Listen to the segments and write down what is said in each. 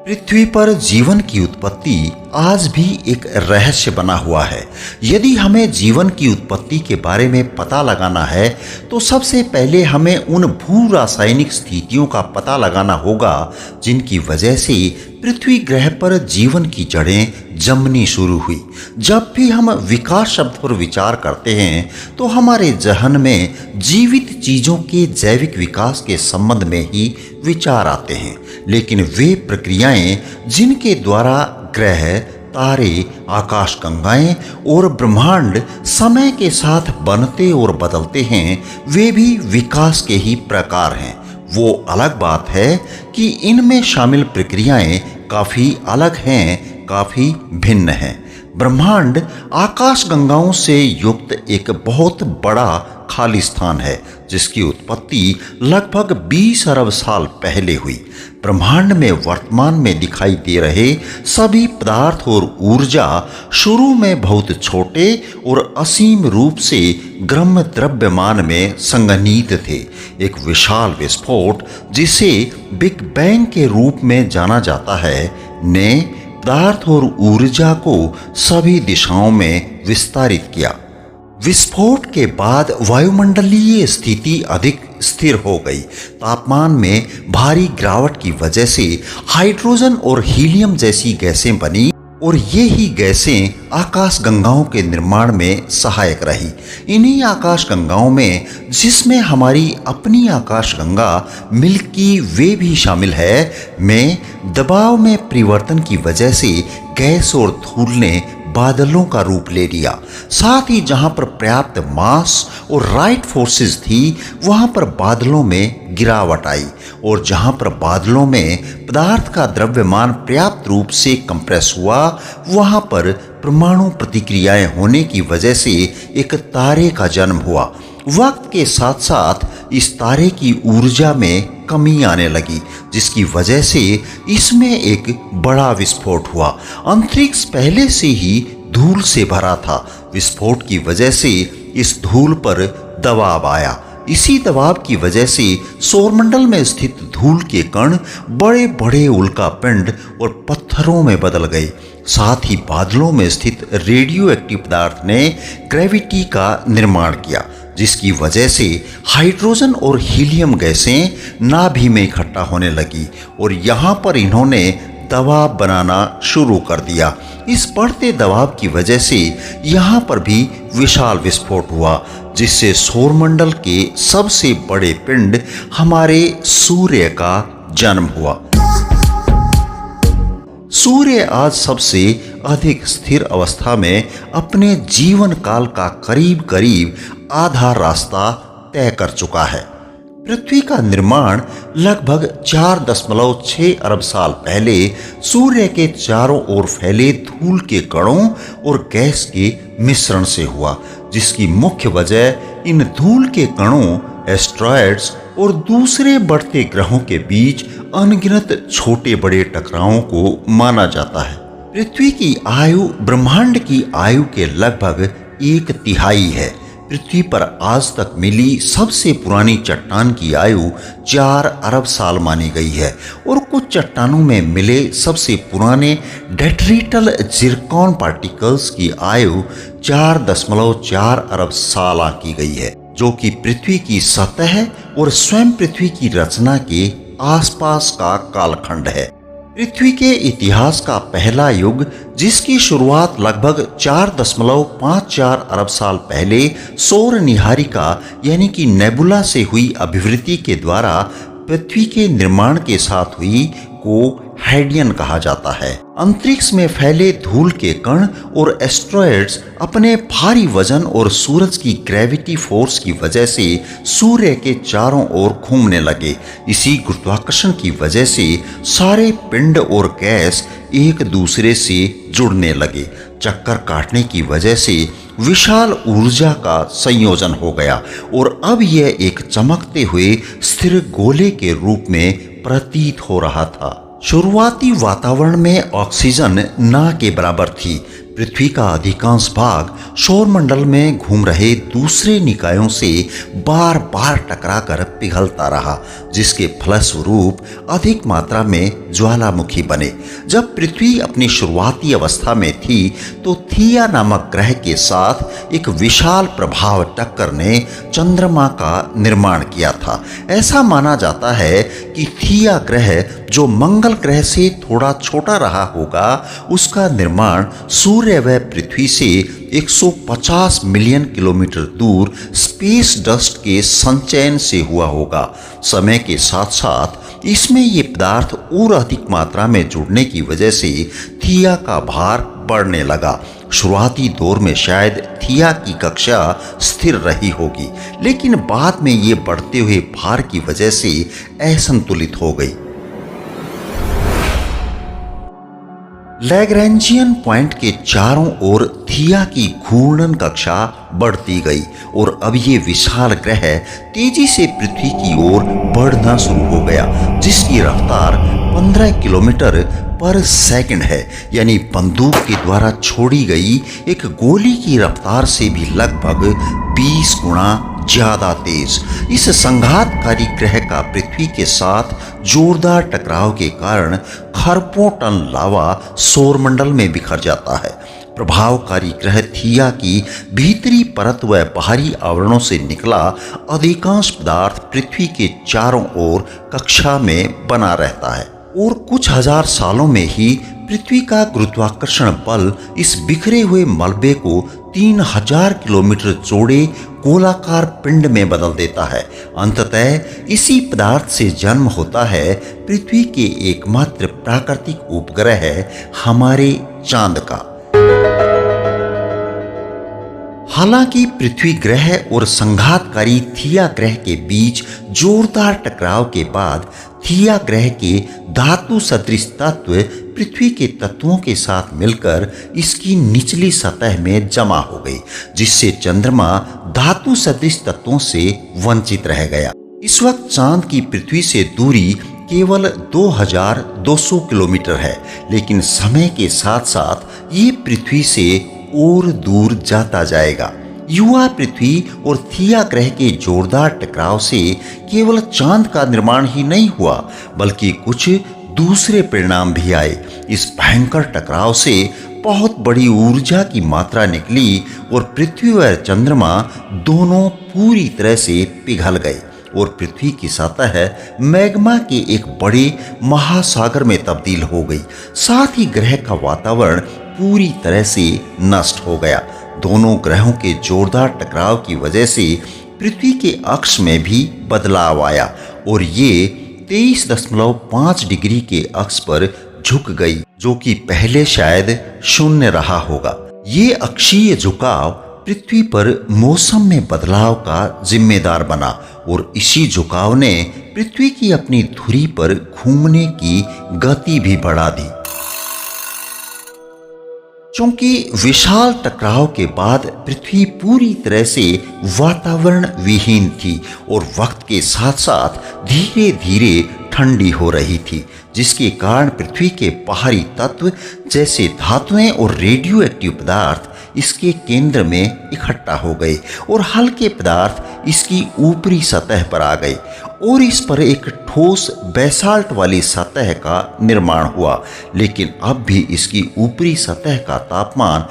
पृथ्वी पर जीवन की उत्पत्ति आज भी एक रहस्य बना हुआ है। यदि हमें जीवन की उत्पत्ति के बारे में पता लगाना है तो सबसे पहले हमें उन भू रासायनिक स्थितियों का पता लगाना होगा जिनकी वजह से पृथ्वी ग्रह पर जीवन की जड़ें जमनी शुरू हुई। जब भी हम विकास शब्द पर विचार करते हैं तो हमारे जहन में जीवित चीजों के जैविक विकास के संबंध में ही विचार आते हैं, लेकिन वे प्रक्रियाएं जिनके द्वारा ग्रह, तारे, आकाशगंगाएं और ब्रह्मांड समय के साथ बनते और बदलते हैं, वे भी विकास के ही प्रकार हैं। वो अलग बात है कि इनमें शामिल प्रक्रियाएं काफी अलग हैं, काफी भिन्न हैं। ब्रह्मांड आकाशगंगाओं से युक्त एक बहुत बड़ा खाली स्थान है जिसकी उत्पत्ति लगभग 20 अरब साल पहले हुई। ब्रह्मांड में वर्तमान में दिखाई दे रहे सभी पदार्थ और ऊर्जा शुरू में बहुत छोटे और असीम रूप से ग्रम द्रव्यमान में संघनित थे। एक विशाल विस्फोट जिसे बिग बैंग के रूप में जाना जाता है ने पदार्थ और ऊर्जा को सभी दिशाओं में विस्तारित किया। विस्फोट के बाद वायुमंडलीय स्थिति अधिक स्थिर हो गई। तापमान में भारी गिरावट की वजह से हाइड्रोजन और हीलियम जैसी गैसें बनी और ये ही गैसें आकाशगंगाओं के निर्माण में सहायक रही। इन्हीं आकाशगंगाओं में, जिसमें हमारी अपनी आकाशगंगा मिल्की वे भी शामिल है, में दबाव में परिवर्तन की वजह से गैस और धूल ने बादलों का रूप ले लिया। साथ ही जहां पर पर्याप्त मास और राइट फोर्सेस थी वहां पर बादलों में गिरावट आई, और जहां पर बादलों में पदार्थ का द्रव्यमान पर्याप्त रूप से कंप्रेस हुआ वहां पर परमाणु प्रतिक्रियाएं होने की वजह से एक तारे का जन्म हुआ। वक्त के साथ साथ इस तारे की ऊर्जा में कमी आने लगी, जिसकी वजह से इसमें एक बड़ा विस्फोट हुआ। अंतरिक्ष पहले से ही धूल से भरा था। विस्फोट की वजह से इस धूल पर दबाव आया। इसी दबाव की वजह से सौरमंडल में स्थित धूल के कण बड़े बड़े उल्कापिंड और पत्थरों में बदल गए। साथ ही बादलों में स्थित रेडियो एक्टिव पदार्थ ने ग्रेविटी का निर्माण किया, जिसकी वजह से हाइड्रोजन और हीलियम गैसें नाभि में इकट्ठा होने लगी और यहाँ पर इन्होंने दबाव बनाना शुरू कर दिया। इस बढ़ते दबाव की वजह से यहाँ पर भी विशाल विस्फोट हुआ, जिससे सौरमंडल के सबसे बड़े पिंड हमारे सूर्य का जन्म हुआ। सूर्य आज सबसे अधिक स्थिर अवस्था में अपने जीवन काल का करीब करीब आधा रास्ता तय कर चुका है। पृथ्वी का निर्माण लगभग 4.6 अरब साल पहले सूर्य के चारों ओर फैले धूल के कणों और गैस के मिश्रण से हुआ, जिसकी मुख्य वजह इन धूल के कणों, एस्ट्रॉयड्स और दूसरे बढ़ते ग्रहों के बीच अनगिनत छोटे बड़े टकरावों को माना जाता है। पृथ्वी की आयु ब्रह्मांड की आयु के लगभग 1/3 है। पृथ्वी पर आज तक मिली सबसे पुरानी चट्टान की आयु 4 अरब साल मानी गई है, और कुछ चट्टानों में मिले सबसे पुराने डेट्रिटल जिरकॉन पार्टिकल्स की आयु 4.4 अरब साल आंकी गई है, जो कि पृथ्वी की सतह और स्वयं पृथ्वी की रचना के आसपास का कालखंड है। पृथ्वी के इतिहास का पहला युग, जिसकी शुरुआत लगभग 4.54 अरब साल पहले सौर निहारिका यानी कि नेबुला से हुई अभिवृद्धि के द्वारा पृथ्वी के निर्माण के साथ हुई, को हाइडियन कहा जाता है। अंतरिक्ष में फैले धूल के कण और एस्ट्रॉयड्स अपने भारी वजन और सूरज की ग्रेविटी फोर्स की वजह से सूर्य के चारों ओर घूमने लगे। इसी गुरुत्वाकर्षण की वजह से सारे पिंड और गैस एक दूसरे से जुड़ने लगे। चक्कर काटने की वजह से विशाल ऊर्जा का संयोजन हो गया और अब यह एक चमकते हुए स्थिर गोले के रूप में प्रतीत हो रहा था। शुरुआती वातावरण में ऑक्सीजन ना के बराबर थी। पृथ्वी का अधिकांश भाग सौरमंडल में घूम रहे दूसरे निकायों से बार बार टकराकर पिघलता रहा, जिसके फलस्वरूप अधिक मात्रा में ज्वालामुखी बने। जब पृथ्वी अपनी शुरुआती अवस्था में थी तो थिया नामक ग्रह के साथ एक विशाल प्रभाव टक्कर ने चंद्रमा का निर्माण किया था। ऐसा माना जाता है कि थिया ग्रह, जो मंगल ग्रह से थोड़ा छोटा रहा होगा, उसका निर्माण सूर्य व पृथ्वी से 150 मिलियन किलोमीटर दूर स्पेस डस्ट के संचयन से हुआ होगा। समय के साथ साथ इसमें ये पदार्थ और अधिक मात्रा में जुड़ने की वजह से थिया का भार बढ़ने लगा। शुरुआती दौर में शायद थिया की कक्षा स्थिर रही होगी, लेकिन बाद में ये बढ़ते हुए भार की वजह से असंतुलित हो गई। लैग्रैंजियन पॉइंट के चारों ओर थिया की घूर्णन कक्षा बढ़ती गई और अब ये विशाल ग्रह तेजी से पृथ्वी की ओर बढ़ना शुरू हो गया, जिसकी रफ्तार 15 किलोमीटर पर सेकंड है, यानी बंदूक के द्वारा छोड़ी गई एक गोली की रफ्तार से भी लगभग 20 गुना ज्यादा तेज। इस संघातकारी ग्रह का पृथ्वी के साथ जोरदार टकराव के कारण खरबों टन लावा सौरमंडल में बिखर जाता है। प्रभावकारी ग्रह थिया की भीतरी परत व बाहरी आवरणों से निकला अधिकांश पदार्थ पृथ्वी के चारों ओर कक्षा में बना रहता है और कुछ हजार सालों में ही पृथ्वी का गुरुत्वाकर्षण बल इस बिखरे हुए मलबे को 3000 किलोमीटर चौड़े गोलाकार पिंड में बदल देता है। अंततः इसी पदार्थ से जन्म होता है पृथ्वी के एकमात्र प्राकृतिक उपग्रह हमारे चांद का। हालांकि पृथ्वी ग्रह और संघातकारी थिया ग्रह के बीच जोरदार टकराव के बाद थिया ग्रह के धातु सदृश तत्व पृथ्वी के तत्वों के साथ मिलकर इसकी निचली सतह में जमा हो गई, जिससे चंद्रमा धातु सदृश तत्वों से वंचित रह गया। इस वक्त चांद की पृथ्वी से दूरी केवल 2200 किलोमीटर है, लेकिन समय के साथ साथ ये पृथ्वी से और दूर जाता जाएगा। युवा पृथ्वी और थिया ग्रह के जोरदार टकराव से केवल चांद का निर्माण ही नहीं हुआ, बल्कि कुछ दूसरे परिणाम भी आए। इस भयंकर टकराव से बहुत बड़ी ऊर्जा की मात्रा निकली और पृथ्वी और चंद्रमा दोनों पूरी तरह से पिघल गए और पृथ्वी की सतह मैग्मा के एक बड़े महासागर में तब्दील हो गई। साथ ही ग्रह का वातावरण पूरी तरह से नष्ट हो गया। दोनों ग्रहों के जोरदार टकराव की वजह से पृथ्वी के अक्ष में भी बदलाव आया और ये 23.5 डिग्री के अक्ष पर झुक गई, जो कि पहले शायद शून्य रहा होगा। ये अक्षीय झुकाव पृथ्वी पर मौसम में बदलाव का जिम्मेदार बना और इसी झुकाव ने पृथ्वी की अपनी धुरी पर घूमने की गति भी बढ़ा दी। क्योंकि विशाल टकराव के बाद पृथ्वी पूरी तरह से वातावरण विहीन थी और वक्त के साथ साथ धीरे धीरे ठंडी हो रही थी, जिसके कारण पृथ्वी के बाहरी तत्व जैसे धातुएं और रेडियो एक्टिव पदार्थ इसके केंद्र में इकट्ठा हो गए और हल्के पदार्थ इसकी ऊपरी सतह पर आ गए और इस पर एक ठोस बेसाल्ट वाली सतह का निर्माण हुआ। लेकिन अब भी इसकी ऊपरी सतह का तापमान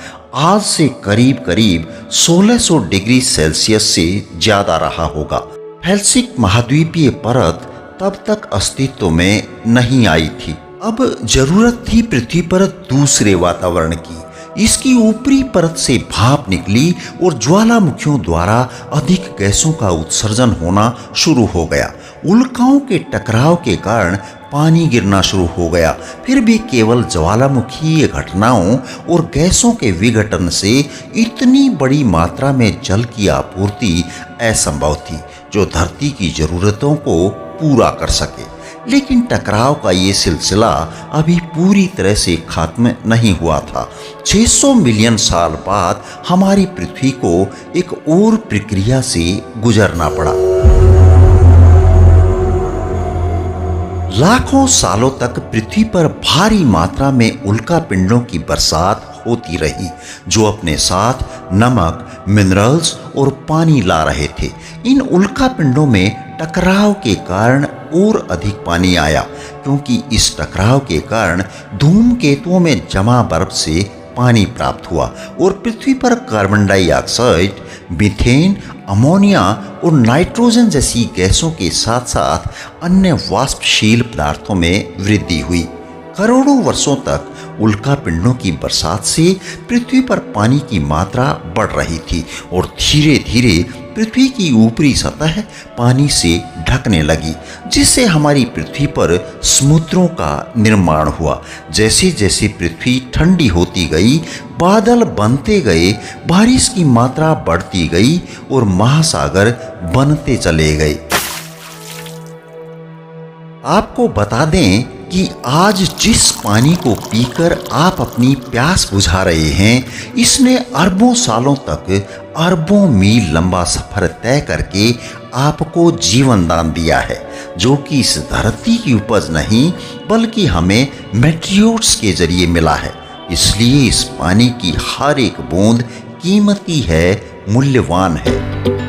आज से करीब करीब 1600 डिग्री सेल्सियस से ज्यादा रहा होगा। फेल्सिक महाद्वीपीय परत तब तक अस्तित्व में नहीं आई थी। अब जरूरत थी पृथ्वी पर दूसरे वातावरण की। इसकी ऊपरी परत से भाप निकली और ज्वालामुखियों द्वारा अधिक गैसों का उत्सर्जन होना शुरू हो गया। उल्काओं के टकराव के कारण पानी गिरना शुरू हो गया। फिर भी केवल ज्वालामुखीय घटनाओं और गैसों के विघटन से इतनी बड़ी मात्रा में जल की आपूर्ति असंभव थी जो धरती की जरूरतों को पूरा कर सके। लेकिन टकराव का ये सिलसिला अभी पूरी तरह से खत्म नहीं हुआ था। 600 मिलियन साल बाद हमारी पृथ्वी को एक और प्रक्रिया से गुजरना पड़ा। लाखों सालों तक पृथ्वी पर भारी मात्रा में उल्का पिंडों की बरसात होती रही, जो अपने साथ नमक, मिनरल्स और पानी ला रहे थे। इन उल्कापिंडों में टकराव के कारण और अधिक पानी आया, क्योंकि इस टकराव के कारण धूमकेतुओं में जमा बर्फ से पानी प्राप्त हुआ और पृथ्वी पर कार्बन डाइऑक्साइड, मीथेन, अमोनिया और नाइट्रोजन जैसी गैसों के साथ साथ अन्य वाष्पशील पदार्थों में वृद्धि हुई। करोड़ों वर्षों तक उल्कापिंडों की बरसात से पृथ्वी पर पानी की मात्रा बढ़ रही थी और धीरे धीरे पृथ्वी की ऊपरी सतह पानी से ढकने लगी, जिससे हमारी पृथ्वी पर समुद्रों का निर्माण हुआ। जैसे जैसे पृथ्वी ठंडी होती गई, बादल बनते गए, बारिश की मात्रा बढ़ती गई और महासागर बनते चले गए। आपको बता दें कि आज जिस पानी को पीकर आप अपनी प्यास बुझा रहे हैं, इसने अरबों सालों तक अरबों मील लंबा सफर तय करके आपको जीवन दान दिया है, जो कि इस धरती की उपज नहीं बल्कि हमें मेटियोर्स के जरिए मिला है। इसलिए इस पानी की हर एक बूंद कीमती है, मूल्यवान है।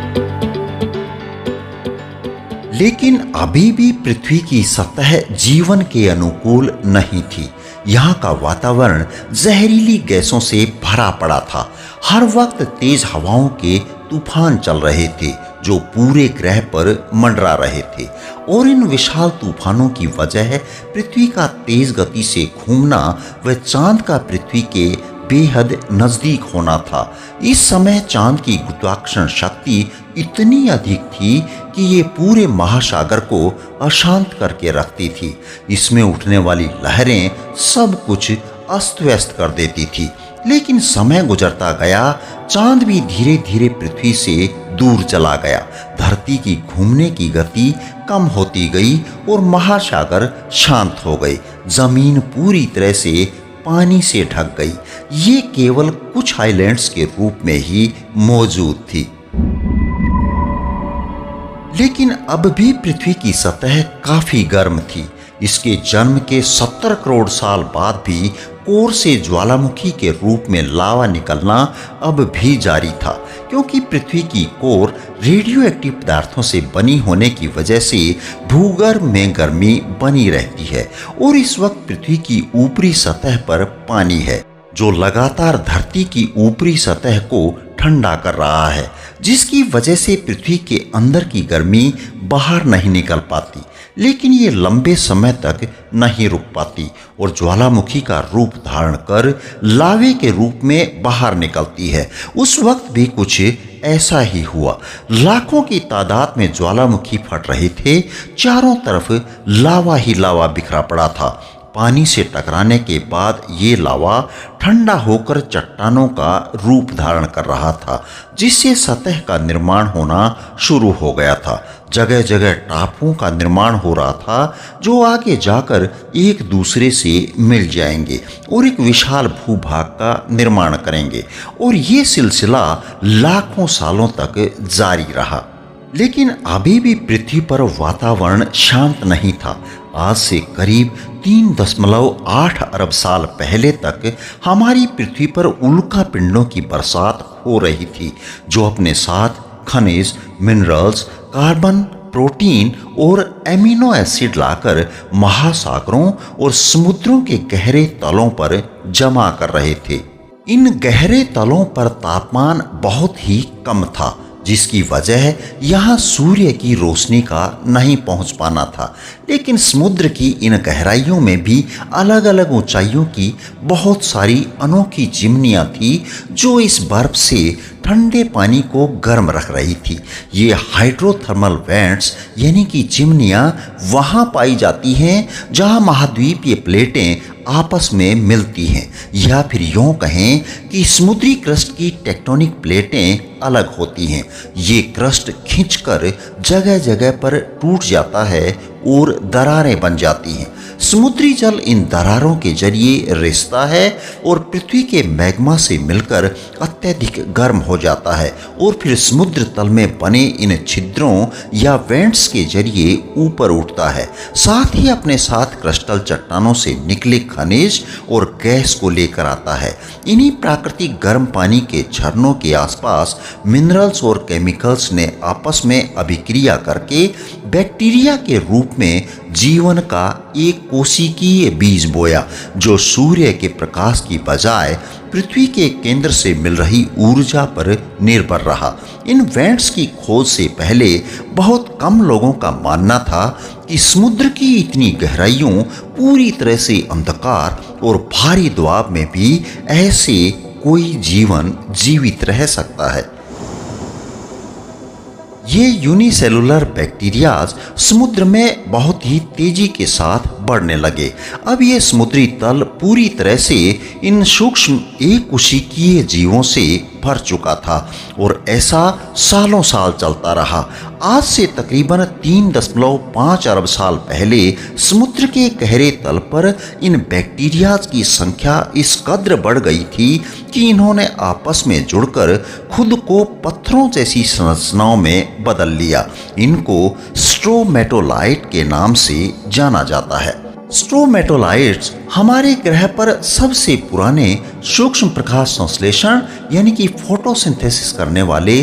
लेकिन अभी भी पृथ्वी की सतह जीवन के अनुकूल नहीं थी। यहाँ का वातावरण जहरीली गैसों से भरा पड़ा था। हर वक्त तेज हवाओं के तूफान चल रहे थे, जो पूरे ग्रह पर मंडरा रहे थे, और इन विशाल तूफानों की वजह पृथ्वी का तेज गति से घूमना व चांद का पृथ्वी के बेहद नजदीक होना था। इस समय चांद की गुरुत्वाकर्षण शक्ति इतनी अधिक थी कि ये पूरे महासागर को अशांत करके रखती थी। इसमें उठने वाली लहरें सब कुछ अस्त व्यस्त कर देती थी। लेकिन समय गुजरता गया, चांद भी धीरे धीरे पृथ्वी से दूर चला गया। धरती की घूमने की गति कम होती गई और महासागर शांत हो गए। जमीन पूरी तरह से पानी से ढक गई। ये केवल कुछ आइलैंड्स के रूप में ही मौजूद थी। लेकिन अब भी पृथ्वी की सतह काफी गर्म थी। इसके जन्म के 70 करोड़ साल बाद भी कोर से ज्वालामुखी के रूप में लावा निकलना अब भी जारी था, क्योंकि पृथ्वी की कोर रेडियो एक्टिव पदार्थों से बनी होने की वजह से भूगर्भ में गर्मी बनी रहती है और इस वक्त पृथ्वी की ऊपरी सतह पर पानी है, जो लगातार धरती की ऊपरी सतह को ठंडा कर रहा है, जिसकी वजह से पृथ्वी के अंदर की गर्मी बाहर नहीं निकल पाती। लेकिन ये लंबे समय तक नहीं रुक पाती और ज्वालामुखी का रूप धारण कर लावे के रूप में बाहर निकलती है। उस वक्त भी कुछ ऐसा ही हुआ। लाखों की तादाद में ज्वालामुखी फट रहे थे। चारों तरफ लावा ही लावा बिखरा पड़ा था। पानी से टकराने के बाद ये लावा ठंडा होकर चट्टानों का रूप धारण कर रहा था, जिससे सतह का निर्माण होना शुरू हो गया था। जगह जगह टापुओं का निर्माण हो रहा था, जो आगे जाकर एक दूसरे से मिल जाएंगे और एक विशाल भूभाग का निर्माण करेंगे, और ये सिलसिला लाखों सालों तक जारी रहा। लेकिन अभी भी पृथ्वी पर वातावरण शांत नहीं था। आज से करीब 3.8 अरब साल पहले तक हमारी पृथ्वी पर उल्कापिंडों की बरसात हो रही थी, जो अपने साथ खनिज, मिनरल्स, कार्बन, प्रोटीन और एमिनो एसिड लाकर महासागरों और समुद्रों के गहरे तलों पर जमा कर रहे थे। इन गहरे तलों पर तापमान बहुत ही कम था, जिसकी वजह यहाँ सूर्य की रोशनी का नहीं पहुँच पाना था। लेकिन समुद्र की इन गहराइयों में भी अलग अलग ऊंचाइयों की बहुत सारी अनोखी चिमनियाँ थी, जो इस बर्फ से ठंडे पानी को गर्म रख रही थी। ये हाइड्रोथर्मल वेंट्स यानी कि चिमनियाँ वहाँ पाई जाती हैं जहाँ महाद्वीपीय प्लेटें आपस में मिलती हैं, या फिर यूँ कहें कि समुद्री क्रस्ट की टेक्टोनिक प्लेटें अलग होती हैं। ये क्रस्ट खिंचकर जगह जगह पर टूट जाता है ओर दरारें बन जाती हैं। समुद्री जल इन दरारों के जरिए रिसता है और पृथ्वी के मैग्मा से मिलकर अत्यधिक गर्म हो जाता है और फिर समुद्र तल में बने इन छिद्रों या वेंट्स के जरिए ऊपर उठता है। साथ ही अपने साथ क्रिस्टल चट्टानों से निकले खनिज और गैस को लेकर आता है। इन्हीं प्राकृतिक गर्म पानी के झरनों के आसपास मिनरल्स और केमिकल्स ने आपस में अभिक्रिया करके बैक्टीरिया के रूप में जीवन का एक कोशिकीय बीज बोया, जो सूर्य के प्रकाश की बजाय पृथ्वी के केंद्र से मिल रही ऊर्जा पर निर्भर रहा। इन वेंट्स की खोज से पहले बहुत कम लोगों का मानना था कि समुद्र की इतनी गहराइयों, पूरी तरह से अंधकार और भारी दबाव में भी ऐसे कोई जीवन जीवित रह सकता है। ये यूनिसेलुलर बैक्टीरियाज समुद्र में बहुत ही तेजी के साथ बढ़ने लगे। अब ये समुद्री तल पूरी तरह से इन सूक्ष्म एककोशिकीय जीवों से भर चुका था और ऐसा सालों साल चलता रहा। आज से तकरीबन 3.5 अरब साल पहले समुद्र के गहरे तल पर इन बैक्टीरियाज की संख्या इस कद्र बढ़ गई थी कि इन्होंने आपस में जुड़कर खुद को पत्थरों जैसी संरचनाओं में बदल लिया। इनको स्ट्रोमेटोलाइट के नाम से जाना जाता है। स्ट्रोमेटोलाइट्स हमारे ग्रह पर सबसे पुराने सूक्ष्म प्रकाश संश्लेषण यानी कि फोटोसिंथेसिस करने वाले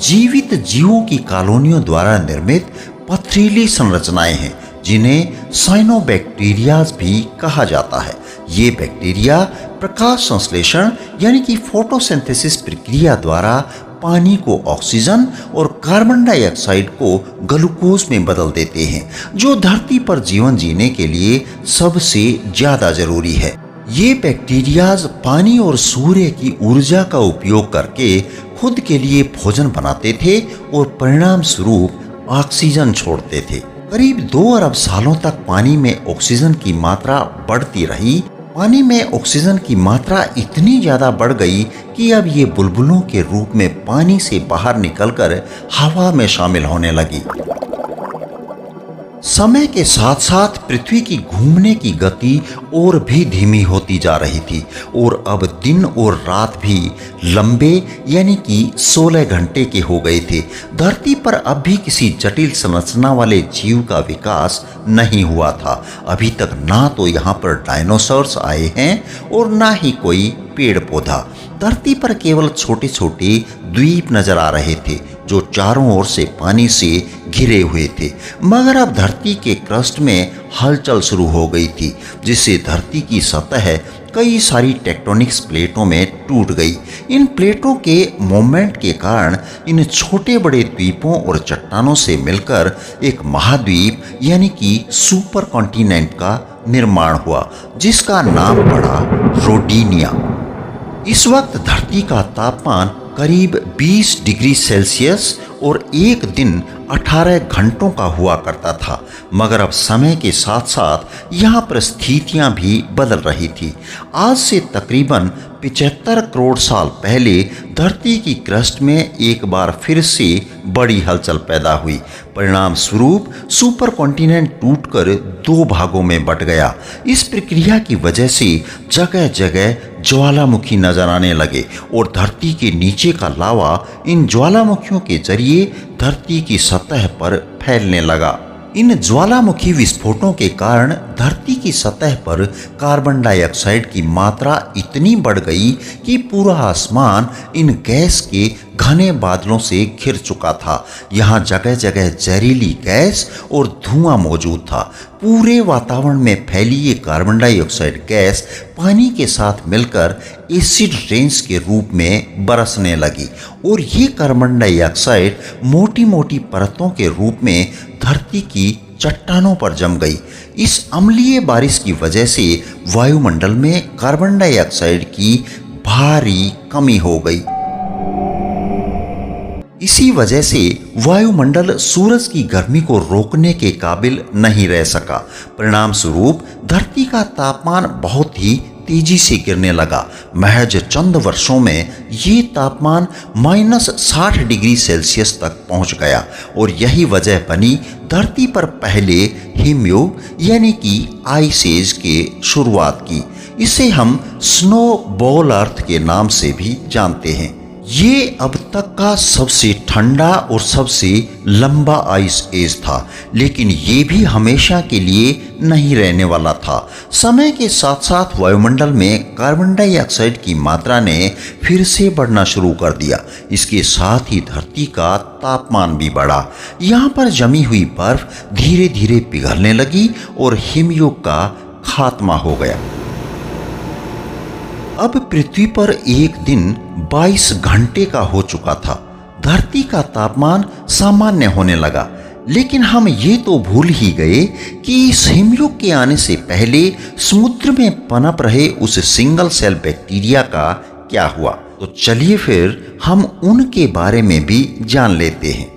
जीवित जीवों की कॉलोनियों द्वारा निर्मित पथरीली संरचनाएं हैं, जिन्हें साइनोबैक्टीरियाज भी कहा जाता है। ये बैक्टीरिया प्रकाश संश्लेषण यानी कि फोटोसिंथेसिस प्रक्रिया द्वारा पानी को ऑक्सीजन और कार्बन डाइऑक्साइड को ग्लूकोज में बदल देते हैं, जो धरती पर जीवन जीने के लिए सबसे ज्यादा जरूरी है। ये बैक्टीरियाज पानी और सूर्य की ऊर्जा का उपयोग करके खुद के लिए भोजन बनाते थे और परिणाम स्वरूप ऑक्सीजन छोड़ते थे। करीब 2 अरब सालों तक पानी में ऑक्सीजन की मात्रा बढ़ती रही। पानी में ऑक्सीजन की मात्रा इतनी ज्यादा बढ़ गई कि अब ये बुलबुलों के रूप में पानी से बाहर निकलकर हवा में शामिल होने लगी। समय के साथ साथ पृथ्वी की घूमने की गति और भी धीमी होती जा रही थी और अब दिन और रात भी लंबे यानी कि 16 घंटे के हो गए थे। धरती पर अब भी किसी जटिल संरचना वाले जीव का विकास नहीं हुआ था। अभी तक ना तो यहाँ पर डायनासोर्स आए हैं और ना ही कोई पेड़ पौधा। धरती पर केवल छोटे छोटे द्वीप नजर आ रहे थे जो चारों ओर से पानी से घिरे हुए थे। मगर अब धरती के क्रस्ट में हलचल शुरू हो गई थी, जिससे धरती की सतह कई सारी टेक्टोनिक्स प्लेटों में टूट गई। इन प्लेटों के मूवमेंट के कारण इन छोटे बड़े द्वीपों और चट्टानों से मिलकर एक महाद्वीप यानी कि सुपर कॉन्टिनेंट का निर्माण हुआ, जिसका नाम पड़ा रोडिनिया। इस वक्त धरती का तापमान करीब 20 डिग्री सेल्सियस और एक दिन 18 घंटों का हुआ करता था। मगर अब समय के साथ साथ यहाँ पर स्थितियाँ भी बदल रही थी। आज से तकरीबन 75 करोड़ साल पहले धरती की क्रस्ट में एक बार फिर से बड़ी हलचल पैदा हुई। परिणाम स्वरूप सुपर कॉन्टिनेंट टूटकर 2 भागों में बंट गया। इस प्रक्रिया की वजह से जगह जगह ज्वालामुखी नजर आने लगे और धरती के नीचे का लावा इन ज्वालामुखियों के जरिए धरती की सतह पर फैलने लगा। इन ज्वालामुखी विस्फोटों के कारण धरती की सतह पर कार्बन डाइऑक्साइड की मात्रा इतनी बढ़ गई कि पूरा आसमान इन गैस के घने बादलों से घिर चुका था। यहाँ जगह जगह जहरीली गैस और धुआं मौजूद था। पूरे वातावरण में फैली ये कार्बन डाइऑक्साइड गैस पानी के साथ मिलकर एसिड रेन्स के रूप में बरसने लगी और ये कार्बन डाइऑक्साइड मोटी मोटी परतों के रूप में धरती की चट्टानों पर जम गई। इस अम्लीय बारिश की वजह से वायुमंडल में कार्बन डाइऑक्साइड की भारी कमी हो गई। इसी वजह से वायुमंडल सूरज की गर्मी को रोकने के काबिल नहीं रह सका। परिणाम स्वरूप धरती का तापमान बहुत ही तेजी से गिरने लगा। महज चंद वर्षों में ये तापमान -60 डिग्री सेल्सियस तक पहुंच गया और यही वजह बनी धरती पर पहले हिमयुग यानी कि आइस एज के शुरुआत की। इसे हम स्नो बॉल अर्थ के नाम से भी जानते हैं। ये अब तक का सबसे ठंडा और सबसे लंबा आइस एज था, लेकिन ये भी हमेशा के लिए नहीं रहने वाला था। समय के साथ साथ वायुमंडल में कार्बन डाइऑक्साइड की मात्रा ने फिर से बढ़ना शुरू कर दिया। इसके साथ ही धरती का तापमान भी बढ़ा। यहाँ पर जमी हुई बर्फ धीरे धीरे पिघलने लगी और हिमयुग का खात्मा हो गया। अब पृथ्वी पर एक दिन 22 घंटे का हो चुका था। धरती का तापमान सामान्य होने लगा, लेकिन हम ये तो भूल ही गए कि इस हिमयुग के आने से पहले समुद्र में पनप रहे उस सिंगल सेल बैक्टीरिया का क्या हुआ। तो चलिए फिर हम उनके बारे में भी जान लेते हैं।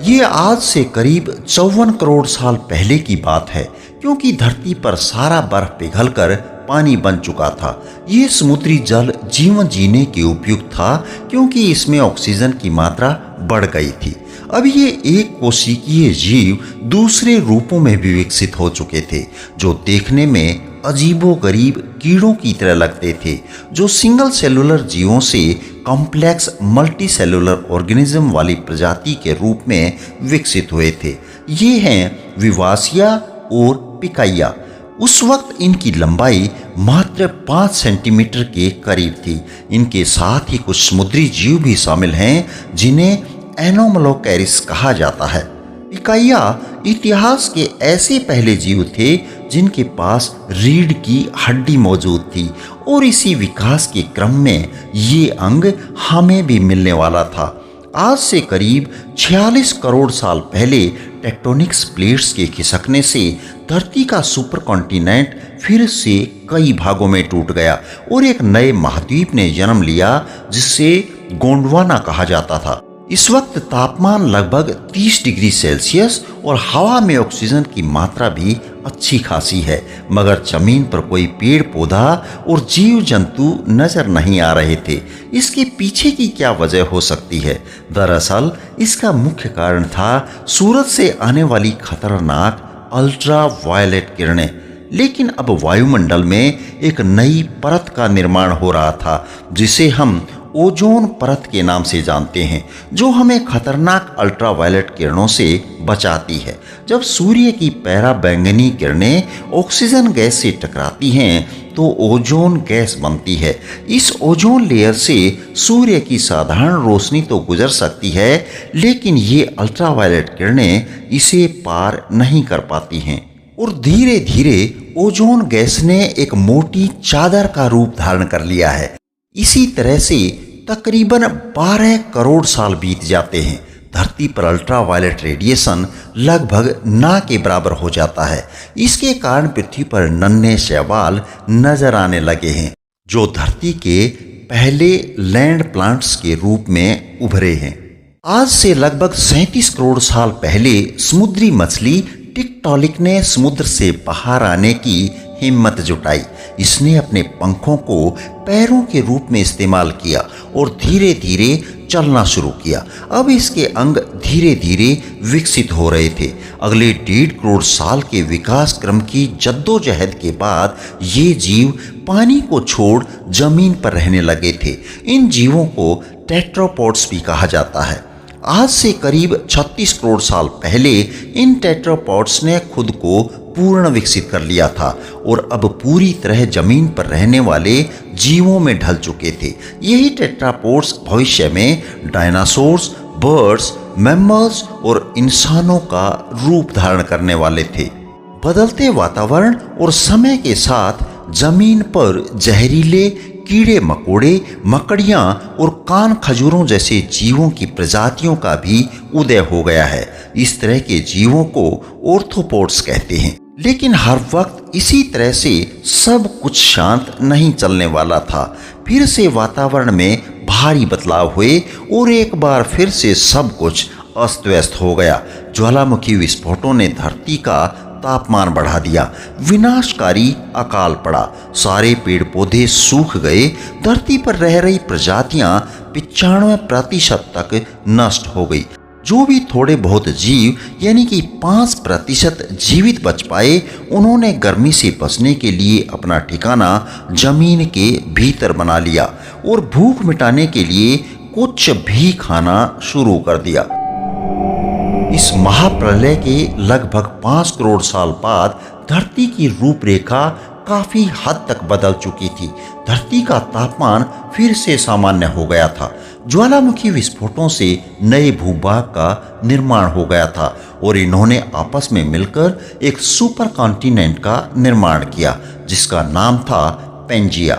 ये आज से करीब 54 करोड़ साल पहले की बात है, क्योंकि धरती पर सारा बर्फ पिघलकर पानी बन चुका था। ये समुद्री जल जीवन जीने के उपयुक्त था, क्योंकि इसमें ऑक्सीजन की मात्रा बढ़ गई थी। अब ये एक कोशिकीय जीव दूसरे रूपों में भी विकसित हो चुके थे, जो देखने में अजीबोगरीब कीड़ों की तरह लगते थे, जो सिंगल सेलुलर जीवों से कॉम्प्लेक्स मल्टी सेलुलर ऑर्गेनिज्म वाली प्रजाति के रूप में विकसित हुए थे। ये हैं विवासिया और पिकाइया। उस वक्त इनकी लंबाई मात्र 5 सेंटीमीटर के करीब थी। इनके साथ ही कुछ समुद्री जीव भी शामिल हैं, जिन्हें एनोमलोकैरिस कहा जाता है। पिकाइया इतिहास के ऐसे पहले जीव थे जिनके पास रीढ़ की हड्डी मौजूद थी, और इसी विकास के क्रम में ये अंग हमें भी मिलने वाला था। आज से करीब 46 करोड़ साल पहले टेक्टोनिक्स प्लेट्स के खिसकने से धरती का सुपर कॉन्टिनेंट फिर से कई भागों में टूट गया और एक नए महाद्वीप ने जन्म लिया, जिसे गोंडवाना कहा जाता था। इस वक्त तापमान लगभग 30 डिग्री सेल्सियस और हवा में ऑक्सीजन की मात्रा भी अच्छी खासी है, मगर जमीन पर कोई पेड़ पौधा और जीव जंतु नजर नहीं आ रहे थे। इसके पीछे की क्या वजह हो सकती है? दरअसल इसका मुख्य कारण था सूरज से आने वाली खतरनाक अल्ट्रा वायलेट किरणें। लेकिन अब वायुमंडल में एक नई परत का निर्माण हो रहा था, जिसे हम ओजोन परत के नाम से जानते हैं, जो हमें खतरनाक अल्ट्रावायलेट किरणों से बचाती है। जब सूर्य की पराबैंगनी किरणें ऑक्सीजन गैस से टकराती हैं तो ओजोन गैस बनती है। इस ओजोन लेयर से सूर्य की साधारण रोशनी तो गुजर सकती है, लेकिन ये अल्ट्रावायलेट किरणें इसे पार नहीं कर पाती हैं और धीरे धीरे ओजोन गैस ने एक मोटी चादर का रूप धारण कर लिया है। इसी तरह से तकरीबन 12 करोड़ साल बीत जाते हैं। धरती पर अल्ट्रावायलेट रेडिएशन लगभग ना के बराबर हो जाता है। इसके कारण पृथ्वी पर नन्हे शैवाल नजर आने लगे हैं, जो धरती के पहले लैंड प्लांट्स के रूप में उभरे हैं। आज से लगभग 37 करोड़ साल पहले समुद्री मछली टिकटॉलिक ने समुद्र से बाहर आने की हिम्मत जुटाई। इसने अपने पंखों को पैरों के रूप में इस्तेमाल किया और धीरे धीरे चलना शुरू किया। अब इसके अंग धीरे धीरे विकसित हो रहे थे। अगले 1.5 करोड़ साल के विकास क्रम की जद्दोजहद के बाद ये जीव पानी को छोड़ जमीन पर रहने लगे थे। इन जीवों को टेट्रापोड्स भी कहा जाता है। आज से करीब 36 करोड़ साल पहले इन टेट्रापोड्स ने खुद को पूर्ण विकसित कर लिया था और अब पूरी तरह जमीन पर रहने वाले जीवों में ढल चुके थे। यही टेट्रापोड्स भविष्य में डायनासोर्स, बर्ड्स, मैमल्स और इंसानों का रूप धारण करने वाले थे। बदलते वातावरण और समय के साथ जमीन पर जहरीले कीड़े मकोड़े, मकड़ियाँ और कान खजूरों जैसे जीवों की प्रजातियों का भी उदय हो गया है। इस तरह के जीवों को ऑर्थोपोड्स कहते हैं। लेकिन हर वक्त इसी तरह से सब कुछ शांत नहीं चलने वाला था। फिर से वातावरण में भारी बदलाव हुए और एक बार फिर से सब कुछ अस्त व्यस्त हो गया। ज्वालामुखी विस्फोटों ने धरती का तापमान बढ़ा दिया। विनाशकारी अकाल पड़ा। सारे पेड़ पौधे सूख गए। धरती पर रह रही प्रजातियां 95% तक नष्ट हो गई। जो भी थोड़े बहुत जीव यानी कि 5% जीवित बच पाए, उन्होंने गर्मी से बचने के लिए अपना ठिकाना जमीन के भीतर बना लिया और भूख मिटाने के लिए कुछ भी खाना शुरू कर दिया। इस महाप्रलय के लगभग 5 करोड़ साल बाद धरती की रूपरेखा काफी हद तक बदल चुकी थी। धरती का तापमान फिर से सामान्य हो गया था। ज्वालामुखी विस्फोटों से नए भूभाग का निर्माण हो गया था और इन्होंने आपस में मिलकर एक सुपर कॉन्टिनेंट का निर्माण किया जिसका नाम था पेंजिया।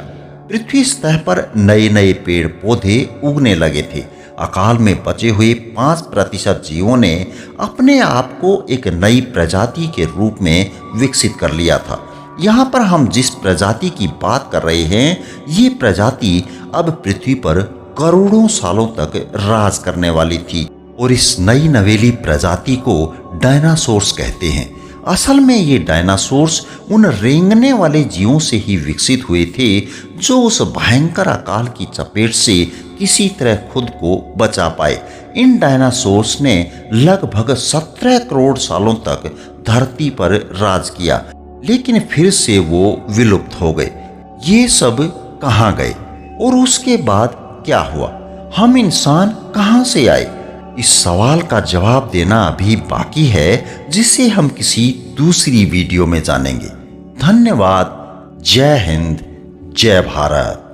पृथ्वी सतह पर नए नए पेड़ पौधे उगने लगे थे। अकाल में बचे हुए 5% जीवों ने अपने आप को एक नई प्रजाति के रूप में विकसित कर लिया था। यहाँ पर हम जिस प्रजाति की बात कर रहे हैं, ये प्रजाति अब पृथ्वी पर करोड़ों सालों तक राज करने वाली थी और इस नई नवेली प्रजाति को डायनासोर्स कहते हैं। असल में ये डायनासोर्स उन रेंगने वाले जीवों से ही विकसित हुए थे जो उस भयंकर अकाल की चपेट से किसी तरह खुद को बचा पाए। इन डायनासोर्स ने लगभग 17 करोड़ सालों तक धरती पर राज किया, लेकिन फिर से वो विलुप्त हो गए। ये सब कहाँ गए और उसके बाद क्या हुआ? हम इंसान कहाँ से आए? इस सवाल का जवाब देना अभी बाकी है, जिसे हम किसी दूसरी वीडियो में जानेंगे। धन्यवाद। जय हिंद, जय भारत।